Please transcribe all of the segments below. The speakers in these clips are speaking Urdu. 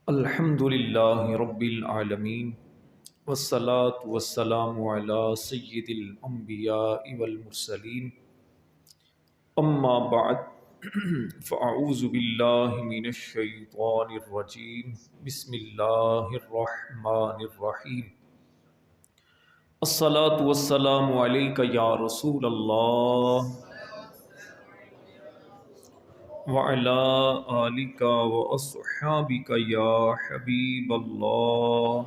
الحمد للہ رب العالمین والصلاة والسلام علی سید الانبیاء والمرسلین اما بعد فاعوذ باللہ من الشیطان الرجیم بسم اللہ الرحمن الرحیم الصلاة والسلام علیک یا رسول اللہ وعلى آلك وأصحابك يا حبيب الله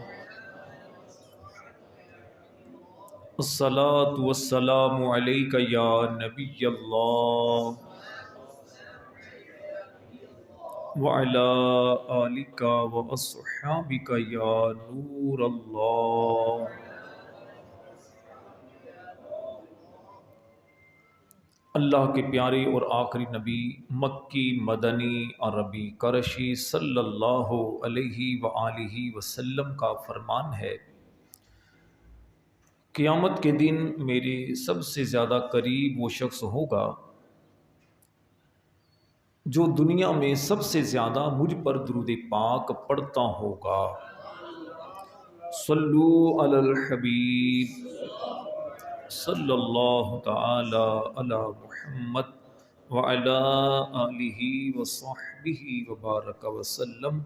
الصلاة والسلام عليك يا نبي الله وعلى آلك وأصحابك يا نور الله اللہ کے پیارے اور آخری نبی مکی مدنی عربی قرشی صلی اللہ علیہ وآلہ وسلم کا فرمان ہے، قیامت کے دن میرے سب سے زیادہ قریب وہ شخص ہوگا جو دنیا میں سب سے زیادہ مجھ پر درود پاک پڑھتا ہوگا۔ صلو علی الحبیب صلی اللہ تعالی علی محمد وعلی آلہ وصحبہ وبارک وسلم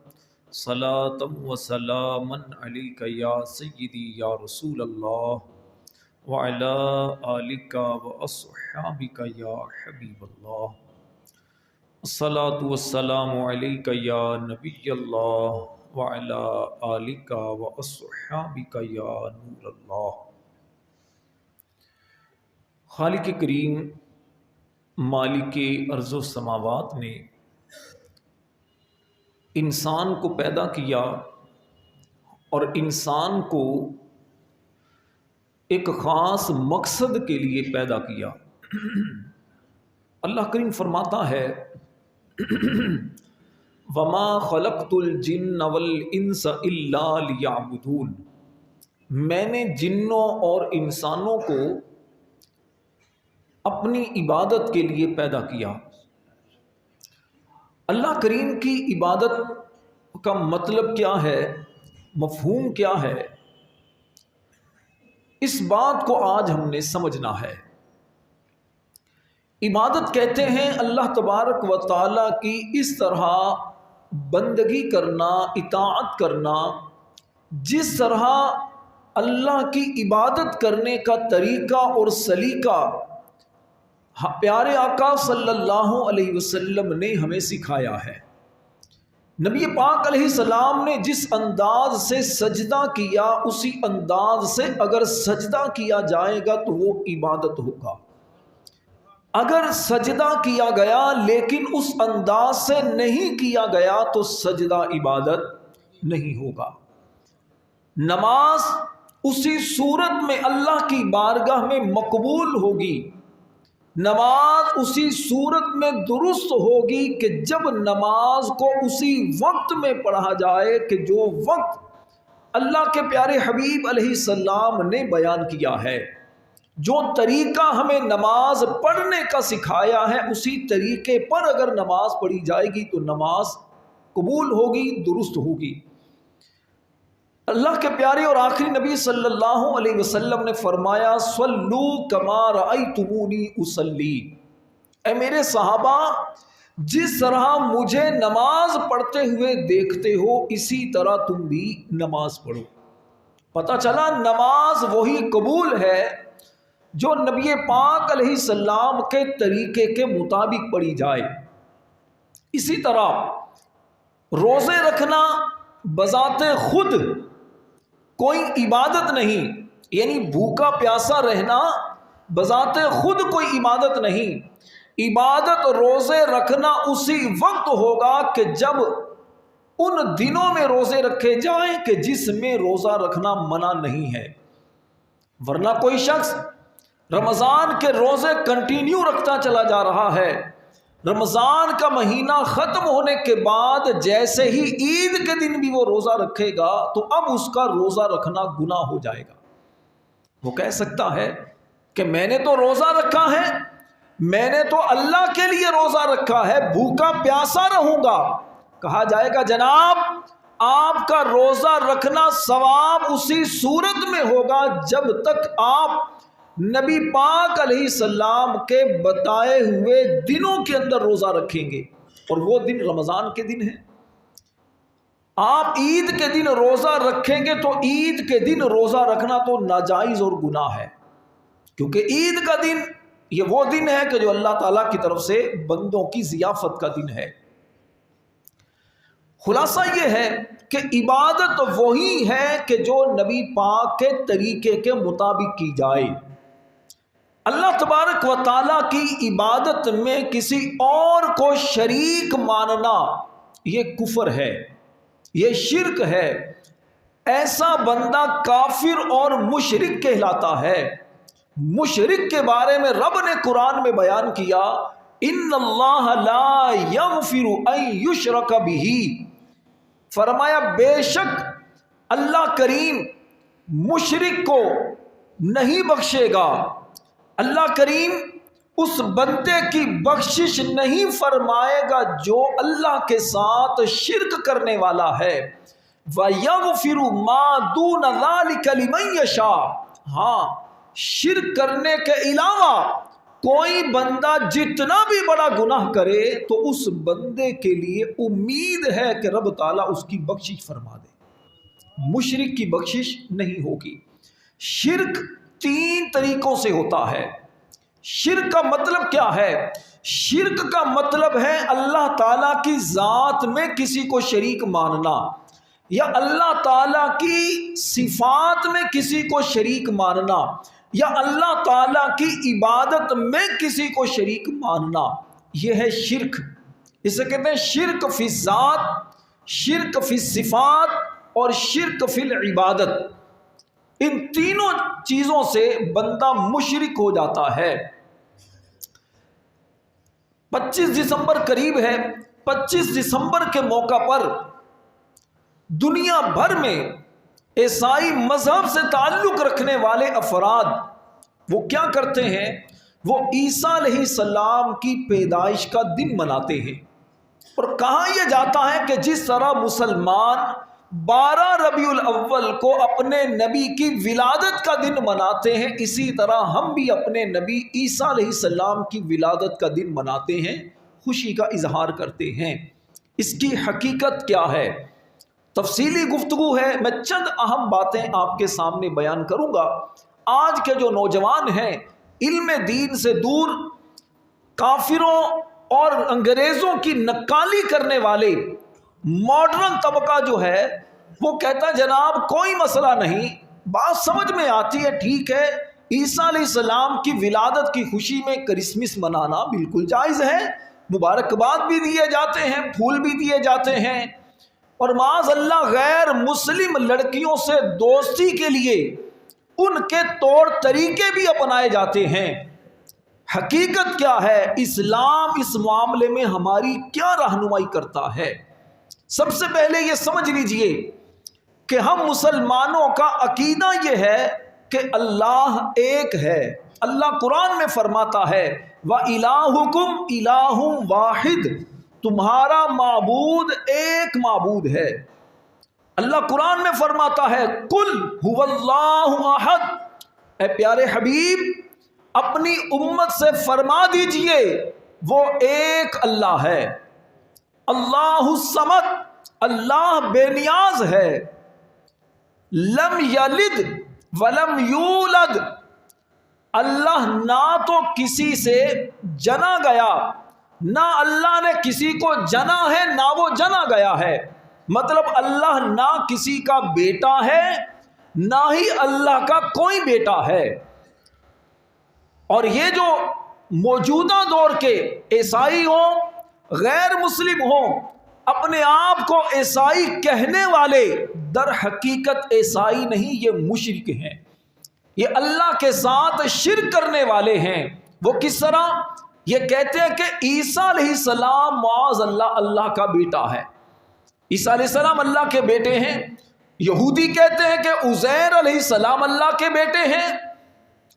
صلاۃ وسلاما علیک یا سیدی یا رسول اللہ وعلی آلک واصحابک یا حبیب اللہ، الصلاۃ والسلام علیک یا نبی اللہ وعلی آلک واصحابک یا نور اللہ۔ خالق کریم مالک ارض و سماوات نے انسان کو پیدا کیا اور انسان کو ایک خاص مقصد کے لیے پیدا کیا۔ اللہ کریم فرماتا ہے وَمَا خَلَقْتُ الْجِنَّ وَالْإِنسَ إِلَّا لِيَعْبُدُونَ، میں نے جنوں اور انسانوں کو اپنی عبادت کے لیے پیدا کیا۔ اللہ کریم کی عبادت کا مطلب کیا ہے، مفہوم کیا ہے، اس بات کو آج ہم نے سمجھنا ہے۔ عبادت کہتے ہیں اللہ تبارک و تعالیٰ کی اس طرح بندگی کرنا، اطاعت کرنا جس طرح اللہ کی عبادت کرنے کا طریقہ اور سلیقہ پیارے آقا صلی اللہ علیہ وسلم نے ہمیں سکھایا ہے۔ نبی پاک علیہ السلام نے جس انداز سے سجدہ کیا اسی انداز سے اگر سجدہ کیا جائے گا تو وہ عبادت ہوگا۔ اگر سجدہ کیا گیا لیکن اس انداز سے نہیں کیا گیا تو سجدہ عبادت نہیں ہوگا۔ نماز اسی صورت میں اللہ کی بارگاہ میں مقبول ہوگی، نماز اسی صورت میں درست ہوگی کہ جب نماز کو اسی وقت میں پڑھا جائے کہ جو وقت اللہ کے پیارے حبیب علیہ السلام نے بیان کیا ہے۔ جو طریقہ ہمیں نماز پڑھنے کا سکھایا ہے اسی طریقے پر اگر نماز پڑھی جائے گی تو نماز قبول ہوگی، درست ہوگی۔ اللہ کے پیارے اور آخری نبی صلی اللہ علیہ وسلم نے فرمایا صلو کما رأیتمونی اصلی، اے میرے صحابہ جس طرح مجھے نماز پڑھتے ہوئے دیکھتے ہو اسی طرح تم بھی نماز پڑھو۔ پتہ چلا نماز وہی قبول ہے جو نبی پاک علیہ السلام کے طریقے کے مطابق پڑھی جائے۔ اسی طرح روزے رکھنا بذات خود کوئی عبادت نہیں، یعنی بھوکا پیاسا رہنا بذات خود کوئی عبادت نہیں۔ عبادت روزے رکھنا اسی وقت ہوگا کہ جب ان دنوں میں روزے رکھے جائیں کہ جس میں روزہ رکھنا منع نہیں ہے، ورنہ کوئی شخص رمضان کے روزے کنٹینیو رکھتا چلا جا رہا ہے، رمضان کا مہینہ ختم ہونے کے بعد جیسے ہی عید کے دن بھی وہ روزہ رکھے گا تو اب اس کا روزہ رکھنا گناہ ہو جائے گا۔ وہ کہہ سکتا ہے کہ میں نے تو روزہ رکھا ہے، میں نے تو اللہ کے لیے روزہ رکھا ہے، بھوکا پیاسا رہوں گا۔ کہا جائے گا جناب آپ کا روزہ رکھنا ثواب اسی صورت میں ہوگا جب تک آپ نبی پاک علیہ السلام کے بتائے ہوئے دنوں کے اندر روزہ رکھیں گے، اور وہ دن رمضان کے دن ہیں۔ آپ عید کے دن روزہ رکھیں گے تو عید کے دن روزہ رکھنا تو ناجائز اور گناہ ہے، کیونکہ عید کا دن یہ وہ دن ہے کہ جو اللہ تعالیٰ کی طرف سے بندوں کی ضیافت کا دن ہے۔ خلاصہ یہ ہے کہ عبادت وہی ہے کہ جو نبی پاک کے طریقے کے مطابق کی جائے۔ اللہ تبارک و تعالیٰ کی عبادت میں کسی اور کو شریک ماننا یہ کفر ہے، یہ شرک ہے۔ ایسا بندہ کافر اور مشرک کہلاتا ہے۔ مشرک کے بارے میں رب نے قرآن میں بیان کیا، ان اللہ لا یغفر ان یشرک بہ، فرمایا بے شک اللہ کریم مشرک کو نہیں بخشے گا، اللہ کریم اس بندے کی بخشش نہیں فرمائے گا جو اللہ کے ساتھ شرک کرنے والا ہے۔ وَيَغْفِرُ مَا دُونَ ذَلِكَ لِمَن يَشَاءُ، ہاں شرک کرنے کے علاوہ کوئی بندہ جتنا بھی بڑا گناہ کرے تو اس بندے کے لیے امید ہے کہ رب تعالیٰ اس کی بخشش فرما دے، مشرک کی بخشش نہیں ہوگی۔ شرک 3 طریقوں سے ہوتا ہے۔ شرک کا مطلب کیا ہے؟ شرک کا مطلب ہے اللہ تعالیٰ کی ذات میں کسی کو شریک ماننا، یا اللہ تعالیٰ کی صفات میں کسی کو شریک ماننا، یا اللہ تعالیٰ کی عبادت میں کسی کو شریک ماننا، یہ ہے شرک۔ اسے کہتے ہیں شرک فی الذات، شرک فی الصفات اور شرک فی العبادت۔ ان تینوں چیزوں سے بندہ مشرک ہو جاتا ہے۔ 25 دسمبر قریب ہے۔ 25 دسمبر کے موقع پر دنیا بھر میں عیسائی مذہب سے تعلق رکھنے والے افراد وہ کیا کرتے ہیں؟ وہ عیسیٰ علیہ السلام کی پیدائش کا دن مناتے ہیں، اور کہا یہ جاتا ہے کہ جس طرح مسلمان 12 ربیع الاول کو اپنے نبی کی ولادت کا دن مناتے ہیں، اسی طرح ہم بھی اپنے نبی عیسیٰ علیہ السلام کی ولادت کا دن مناتے ہیں، خوشی کا اظہار کرتے ہیں۔ اس کی حقیقت کیا ہے؟ تفصیلی گفتگو ہے، میں چند اہم باتیں آپ کے سامنے بیان کروں گا۔ آج کے جو نوجوان ہیں علم دین سے دور، کافروں اور انگریزوں کی نکالی کرنے والے ماڈرن طبقہ جو ہے وہ کہتا ہے جناب کوئی مسئلہ نہیں، بات سمجھ میں آتی ہے، ٹھیک ہے، عیسیٰ علیہ السلام کی ولادت کی خوشی میں کرسمس منانا بالکل جائز ہے، مبارکباد بھی دیے جاتے ہیں، پھول بھی دیے جاتے ہیں، اور معاذ اللہ غیر مسلم لڑکیوں سے دوستی کے لیے ان کے طور طریقے بھی اپنائے جاتے ہیں۔ حقیقت کیا ہے؟ اسلام اس معاملے میں ہماری کیا رہنمائی کرتا ہے؟ سب سے پہلے یہ سمجھ لیجئے کہ ہم مسلمانوں کا عقیدہ یہ ہے کہ اللہ ایک ہے۔ اللہ قرآن میں فرماتا ہے وَإِلَٰهُكُمْ إِلَٰهٌ وَاحِدٌ، تمہارا معبود ایک معبود ہے۔ اللہ قرآن میں فرماتا ہے قُلْ هُوَ اللَّهُ أَحَدٌ، اے پیارے حبیب اپنی امت سے فرما دیجئے وہ ایک اللہ ہے۔ اللہ الصمد، اللہ بے نیاز ہے۔ لم یلد ولم یولد، اللہ نہ تو کسی سے جنا گیا، نہ اللہ نے کسی کو جنا ہے نہ وہ جنا گیا ہے۔ مطلب اللہ نہ کسی کا بیٹا ہے نہ ہی اللہ کا کوئی بیٹا ہے۔ اور یہ جو موجودہ دور کے عیسائی ہوں، غیر مسلم ہوں، اپنے آپ کو عیسائی کہنے والے در حقیقت عیسائی نہیں، یہ مشرک ہیں، یہ اللہ کے ساتھ شرک کرنے والے ہیں۔ وہ کس طرح؟ یہ کہتے ہیں کہ عیسیٰ علیہ السلام معاذ اللہ اللہ کا بیٹا ہے، عیسیٰ علیہ السلام اللہ کے بیٹے ہیں۔ یہودی کہتے ہیں کہ عزیر علیہ السلام اللہ کے بیٹے ہیں۔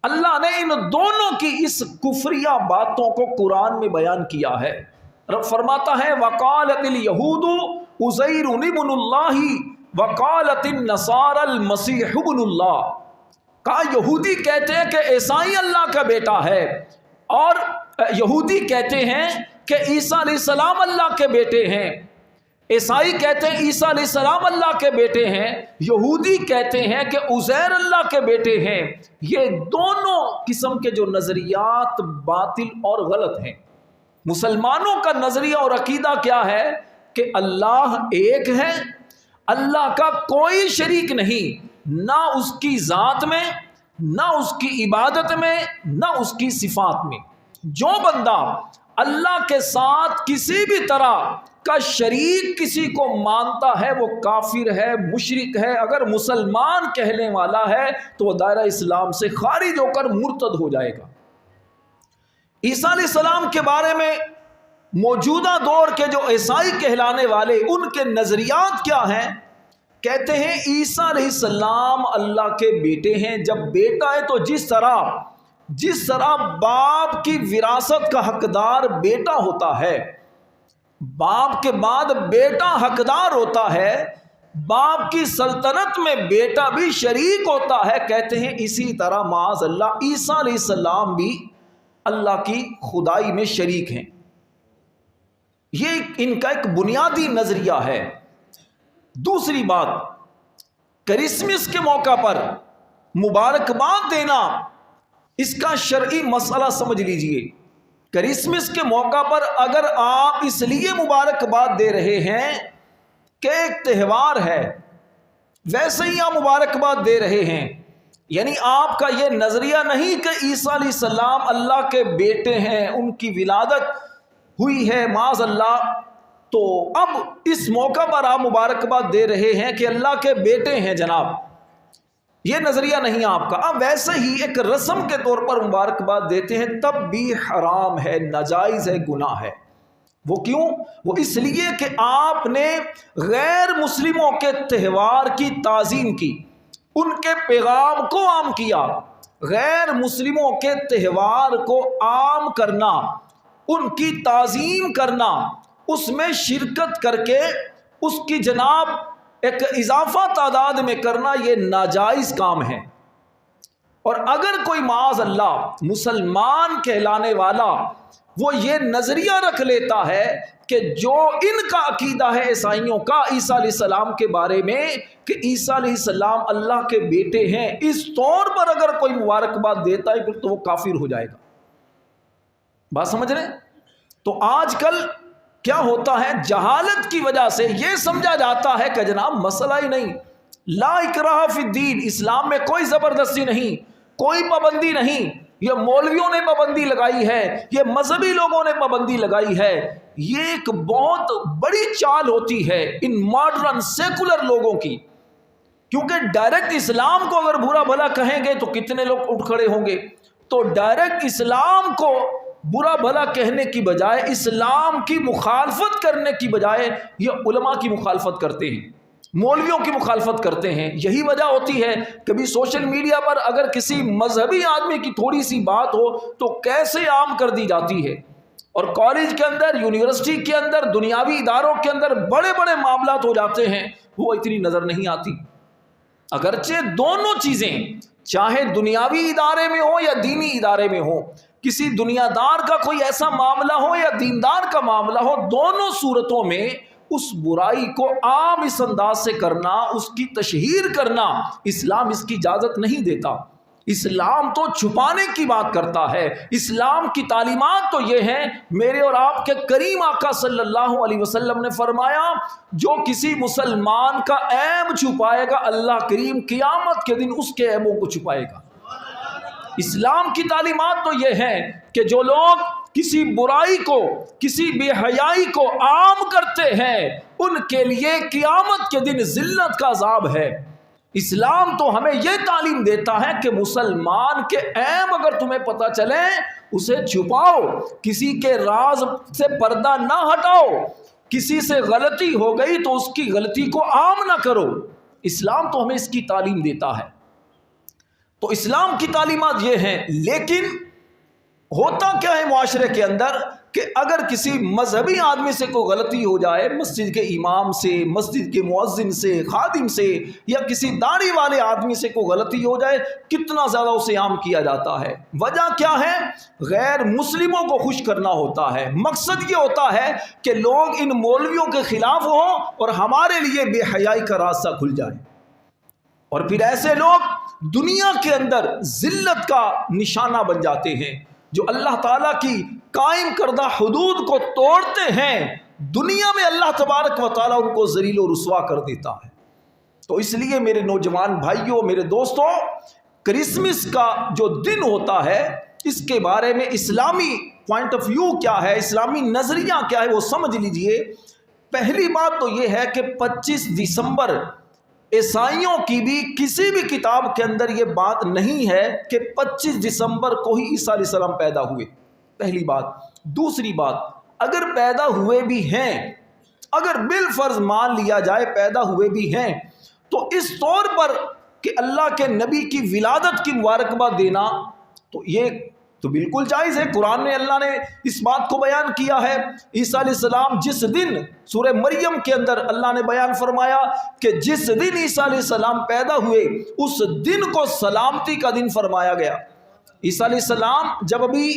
اللہ نے ان دونوں کی اس کفریہ باتوں کو قرآن میں بیان کیا ہے۔ رب فرماتا ہے وَقَالَتِ الْيَهُودُ عزیر ابن اللہ وقالت النصارى المسیح ابن اللہ. کہا یہودی کہتے ہیں کہ عیسائی اللہ کا بیٹا ہے، اور یہودی کہتے ہیں کہ عیسیٰ علیہ السلام اللہ کے بیٹے ہیں. عیسائی کہتے ہیں عیسیٰ علیہ السلام اللہ کے بیٹے ہیں، یہودی کہتے ہیں کہ عزیر اللہ کے بیٹے ہیں. یہ دونوں قسم کے جو نظریات باطل اور غلط ہیں. مسلمانوں کا نظریہ اور عقیدہ کیا ہے کہ اللہ ایک ہے، اللہ کا کوئی شریک نہیں، نہ اس کی ذات میں، نہ اس کی عبادت میں، نہ اس کی صفات میں. جو بندہ اللہ کے ساتھ کسی بھی طرح کا شریک کسی کو مانتا ہے وہ کافر ہے، مشرک ہے. اگر مسلمان کہنے والا ہے تو وہ دائرہ اسلام سے خارج ہو کر مرتد ہو جائے گا. عیسیٰ علیہ السلام کے بارے میں موجودہ دور کے جو عیسائی کہلانے والے ان کے نظریات کیا ہیں؟ کہتے ہیں عیسیٰ علیہ السلام اللہ کے بیٹے ہیں. جب بیٹا ہے تو جس طرح باپ کی وراثت کا حقدار بیٹا ہوتا ہے، باپ کے بعد بیٹا حقدار ہوتا ہے، باپ کی سلطنت میں بیٹا بھی شریک ہوتا ہے. کہتے ہیں اسی طرح معاذ اللہ عیسیٰ علیہ السلام بھی اللہ کی خدائی میں شریک ہیں. یہ ان کا ایک بنیادی نظریہ ہے. دوسری بات، کرسمس کے موقع پر مبارکباد دینا، اس کا شرعی مسئلہ سمجھ لیجئے. کرسمس کے موقع پر اگر آپ اس لیے مبارکباد دے رہے ہیں کہ ایک تہوار ہے، ویسے ہی آپ مبارکباد دے رہے ہیں، یعنی آپ کا یہ نظریہ نہیں کہ عیسیٰ علیہ السلام اللہ کے بیٹے ہیں، ان کی ولادت ہوئی ہے معاذ اللہ، تو اب اس موقع پر آپ مبارکباد دے رہے ہیں کہ اللہ کے بیٹے ہیں. جناب یہ نظریہ نہیں آپ کا. اب ویسے ہی ایک رسم کے طور پر مبارکباد دیتے ہیں، تب بھی حرام ہے، ناجائز ہے، گناہ ہے. وہ کیوں؟ وہ اس لیے کہ آپ نے غیر مسلموں کے تہوار کی تعظیم کی، ان کے پیغام کو عام کیا. غیر مسلموں کے تہوار کو عام کرنا، ان کی تعظیم کرنا، اس میں شرکت کر کے اس کی جناب ایک اضافہ تعداد میں کرنا، یہ ناجائز کام ہے. اور اگر کوئی معاذ اللہ مسلمان کہلانے والا وہ یہ نظریہ رکھ لیتا ہے کہ جو ان کا عقیدہ ہے عیسائیوں کا عیسیٰ علیہ السلام کے بارے میں کہ عیسیٰ علیہ السلام اللہ کے بیٹے ہیں، اس طور پر اگر کوئی مبارکباد دیتا ہے پھر تو وہ کافر ہو جائے گا. بات سمجھ رہے ہیں؟ تو آج کل کیا ہوتا ہے، جہالت کی وجہ سے یہ سمجھا جاتا ہے کہ جناب مسئلہ ہی نہیں، لا اکراہ فی الدین، اسلام میں کوئی زبردستی نہیں، کوئی پابندی نہیں، یہ مولویوں نے پابندی لگائی ہے، یہ مذہبی لوگوں نے پابندی لگائی ہے. یہ ایک بہت بڑی چال ہوتی ہے ان ماڈرن سیکولر لوگوں کی، کیونکہ ڈائریکٹ اسلام کو اگر برا بھلا کہیں گے تو کتنے لوگ اٹھ کھڑے ہوں گے. تو ڈائریکٹ اسلام کو برا بھلا کہنے کی بجائے، اسلام کی مخالفت کرنے کی بجائے یہ علماء کی مخالفت کرتے ہیں، مولویوں کی مخالفت کرتے ہیں. یہی وجہ ہوتی ہے کبھی سوشل میڈیا پر اگر کسی مذہبی آدمی کی تھوڑی سی بات ہو تو کیسے عام کر دی جاتی ہے. اور کالج کے اندر، یونیورسٹی کے اندر، دنیاوی اداروں کے اندر بڑے بڑے معاملات ہو جاتے ہیں، وہ اتنی نظر نہیں آتی. اگرچہ دونوں چیزیں چاہے دنیاوی ادارے میں ہو یا دینی ادارے میں ہو، کسی دنیا دار کا کوئی ایسا معاملہ ہو یا دیندار کا معاملہ ہو، دونوں صورتوں میں اس برائی کو عام اس انداز سے کرنا، اس کی تشہیر کرنا، اسلام اس کی اجازت نہیں دیتا. اسلام تو چھپانے کی بات کرتا ہے. اسلام کی تعلیمات تو یہ ہیں، میرے اور آپ کے کریم آقا صلی اللہ علیہ وسلم نے فرمایا جو کسی مسلمان کا عیب چھپائے گا اللہ کریم قیامت کے دن اس کے عیبوں کو چھپائے گا. اسلام کی تعلیمات تو یہ ہے کہ جو لوگ کسی برائی کو، کسی بے حیائی کو عام کرتے ہیں ان کے لیے قیامت کے دن ذلت کا عذاب ہے. اسلام تو ہمیں یہ تعلیم دیتا ہے کہ مسلمان کے عیب اگر تمہیں پتہ چلے اسے چھپاؤ، کسی کے راز سے پردہ نہ ہٹاؤ، کسی سے غلطی ہو گئی تو اس کی غلطی کو عام نہ کرو. اسلام تو ہمیں اس کی تعلیم دیتا ہے. تو اسلام کی تعلیمات یہ ہیں. لیکن ہوتا کیا ہے معاشرے کے اندر کہ اگر کسی مذہبی آدمی سے کوئی غلطی ہو جائے، مسجد کے امام سے، مسجد کے مؤذن سے، خادم سے، یا کسی داڑھی والے آدمی سے کوئی غلطی ہو جائے، کتنا زیادہ اسے عام کیا جاتا ہے۔ وجہ کیا ہے؟ غیر مسلموں کو خوش کرنا ہوتا ہے۔ مقصد یہ ہوتا ہے کہ لوگ ان مولویوں کے خلاف ہوں اور ہمارے لیے بے حیائی کا راستہ کھل جائے، اور پھر ایسے لوگ دنیا کے اندر ذلت کا نشانہ بن جاتے ہیں۔ جو اللہ تعالیٰ کی قائم کردہ حدود کو توڑتے ہیں، دنیا میں اللہ تبارک و تعالیٰ ان کو ذلیل و رسوا کر دیتا ہے۔ تو اس لیے میرے نوجوان بھائیوں، میرے دوستوں، کرسمس کا جو دن ہوتا ہے، اس کے بارے میں اسلامی پوائنٹ آف ویو کیا ہے، اسلامی نظریہ کیا ہے، وہ سمجھ لیجئے۔ پہلی بات تو یہ ہے کہ 25 دسمبر عیسائیوں کی بھی کسی بھی کتاب کے اندر یہ بات نہیں ہے کہ 25 دسمبر کو ہی عیسیٰ علیہ السلام پیدا ہوئے، پہلی بات۔ دوسری بات، اگر پیدا ہوئے بھی ہیں، اگر بالفرض مان لیا جائے پیدا ہوئے بھی ہیں، تو اس طور پر کہ اللہ کے نبی کی ولادت کی مبارکباد دینا تو یہ تو بالکل جائز ہے۔ قرآن میں اللہ نے اس بات کو بیان کیا ہے۔ عیسیٰ علیہ السلام جس دن، سورہ مریم کے اندر اللہ نے بیان فرمایا کہ جس دن عیسیٰ علیہ السلام پیدا ہوئے اس دن کو سلامتی کا دن فرمایا گیا۔ عیسیٰ علیہ السلام جب ابھی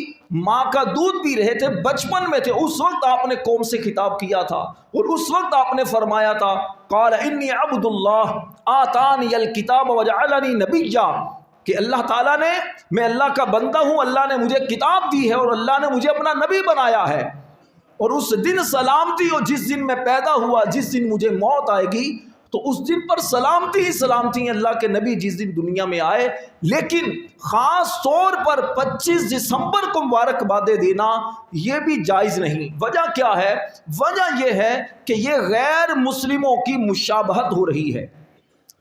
ماں کا دودھ پی رہے تھے، بچپن میں تھے، اس وقت آپ نے قوم سے خطاب کیا تھا، اور اس وقت آپ نے فرمایا تھا قال انی عبد اللہ آتانی الکتاب وجعلنی نبیا، کہ اللہ تعالیٰ نے، میں اللہ کا بندہ ہوں، اللہ نے مجھے کتاب دی ہے اور اللہ نے مجھے اپنا نبی بنایا ہے، اور اس دن سلامتی ہو جس دن میں پیدا ہوا، جس دن مجھے موت آئے گی تو اس دن پر سلامتی ہی سلامتی، اللہ کے نبی جس دن دنیا میں آئے۔ لیکن خاص طور پر 25 دسمبر کو مبارکبادیں دینا یہ بھی جائز نہیں۔ وجہ کیا ہے؟ وجہ یہ ہے کہ یہ غیر مسلموں کی مشابہت ہو رہی ہے،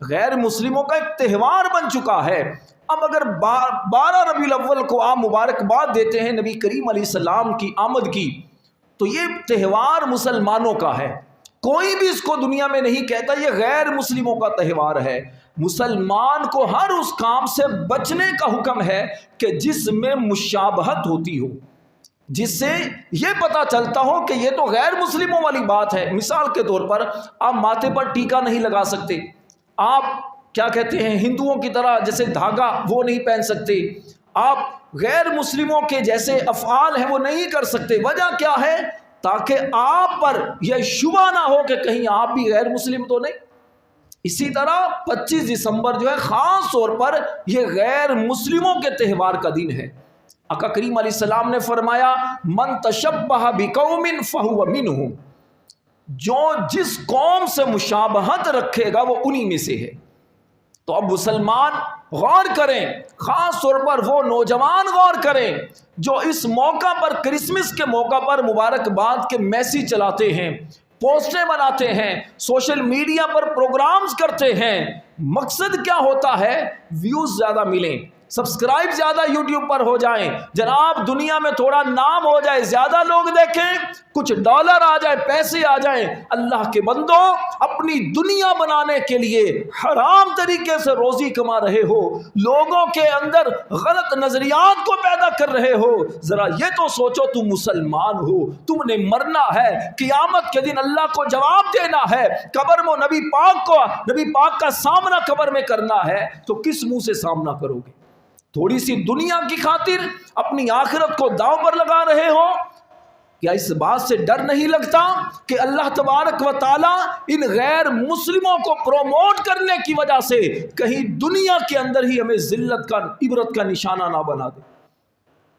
غیر مسلموں کا ایک تہوار بن چکا ہے۔ اب اگر 12 ربیع الاول کو آپ مبارکباد دیتے ہیں نبی کریم علیہ السلام کی آمد کی، تو یہ تہوار مسلمانوں کا ہے، کوئی بھی اس کو دنیا میں نہیں کہتا یہ غیر مسلموں کا تہوار ہے۔ مسلمان کو ہر اس کام سے بچنے کا حکم ہے کہ جس میں مشابہت ہوتی ہو، جس سے یہ پتہ چلتا ہو کہ یہ تو غیر مسلموں والی بات ہے۔ مثال کے طور پر آپ ماتھے پر ٹیکا نہیں لگا سکتے، آپ کیا کہتے ہیں ہندوؤں کی طرح جیسے دھاگا وہ نہیں پہن سکتے، آپ غیر مسلموں کے جیسے افعال ہیں وہ نہیں کر سکتے۔ وجہ کیا ہے؟ تاکہ آپ پر یہ شبہ نہ ہو کہ کہیں آپ بھی غیر مسلم تو نہیں۔ اسی طرح 25 دسمبر جو ہے خاص طور پر یہ غیر مسلموں کے تہوار کا دن ہے۔ آقا کریم علیہ السلام نے فرمایا من تشبہ بقوم فہو منہم، جو جس قوم سے مشابہت رکھے گا وہ انہی میں سے ہے۔ تو اب مسلمان غور کریں، خاص طور پر وہ نوجوان غور کریں جو اس موقع پر، کرسمس کے موقع پر مبارکباد کے میسیج چلاتے ہیں، پوسٹیں بناتے ہیں، سوشل میڈیا پر پروگرامز کرتے ہیں۔ مقصد کیا ہوتا ہے؟ ویوز زیادہ ملیں، سبسکرائب زیادہ یوٹیوب پر ہو جائیں، جناب دنیا میں تھوڑا نام ہو جائے، زیادہ لوگ دیکھیں، کچھ ڈالر آ جائے، پیسے آ جائیں۔ اللہ کے بندو، اپنی دنیا بنانے کے لیے حرام طریقے سے روزی کما رہے ہو، لوگوں کے اندر غلط نظریات کو پیدا کر رہے ہو، ذرا یہ تو سوچو تم مسلمان ہو، تم نے مرنا ہے، قیامت کے دن اللہ کو جواب دینا ہے، قبر میں نبی پاک کا سامنا قبر میں کرنا ہے، تو کس منہ سے سامنا کرو گے؟ تھوڑی سی دنیا کی خاطر اپنی آخرت کو داؤ پر لگا رہے ہو؟ کیا اس بات سے ڈر نہیں لگتا کہ اللہ تبارک و تعالیٰ ان غیر مسلموں کو پروموٹ کرنے کی وجہ سے کہیں دنیا کے اندر ہی ہمیں ذلت کا، عبرت کا نشانہ نہ بنا دے؟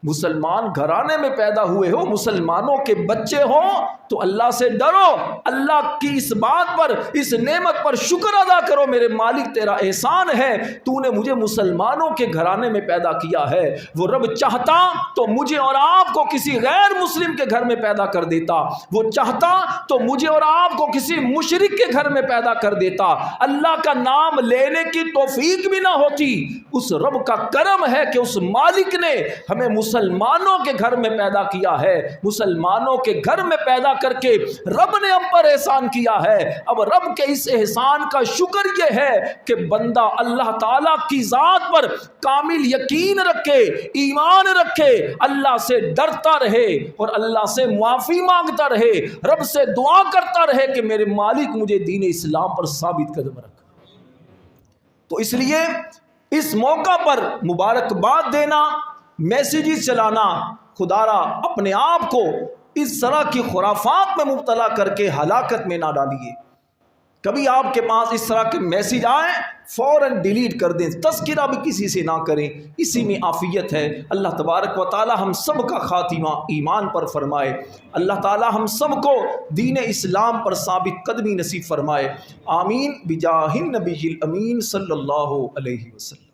مسلمان گھرانے میں پیدا ہوئے ہو، مسلمانوں کے بچے ہوں تو اللہ سے ڈرو، اللہ کی اس بات پر، اس نعمت پر شکر ادا کرو، میرے مالک تیرا احسان ہے، تو نے مجھے مسلمانوں کے گھرانے میں پیدا کیا ہے۔ وہ رب چاہتا تو مجھے اور آپ کو کسی غیر مسلم کے گھر میں پیدا کر دیتا، وہ چاہتا تو مجھے اور آپ کو کسی مشرک کے گھر میں پیدا کر دیتا، اللہ کا نام لینے کی توفیق بھی نہ ہوتی۔ اس رب کا کرم ہے کہ اس مالک نے ہمیں مسلمانوں کے گھر میں پیدا کیا ہے، مسلمانوں کے گھر میں پیدا کر کے رب نے ہم پر احسان کیا ہے۔ اب رب کے اس احسان کا شکر یہ ہے کہ بندہ اللہ تعالیٰ کی ذات پر کامل یقین رکھے، ایمان رکھے، اللہ سے ڈرتا رہے اور اللہ سے معافی مانگتا رہے، رب سے دعا کرتا رہے کہ میرے مالک مجھے دین اسلام پر ثابت قدم رکھ۔ تو اس لیے اس موقع پر مبارکباد دینا، میسیجز چلانا، خدا را اپنے آپ کو اس طرح کی خرافات میں مبتلا کر کے ہلاکت میں نہ ڈالیے۔ کبھی آپ کے پاس اس طرح کے میسیج آئیں فوراً ڈیلیٹ کر دیں، تذکرہ بھی کسی سے نہ کریں، اسی میں عافیت ہے۔ اللہ تبارک و تعالی ہم سب کا خاتمہ ایمان پر فرمائے، اللہ تعالی ہم سب کو دین اسلام پر ثابت قدمی نصیب فرمائے، آمین بجاہ النبی الامین صلی اللہ علیہ وسلم۔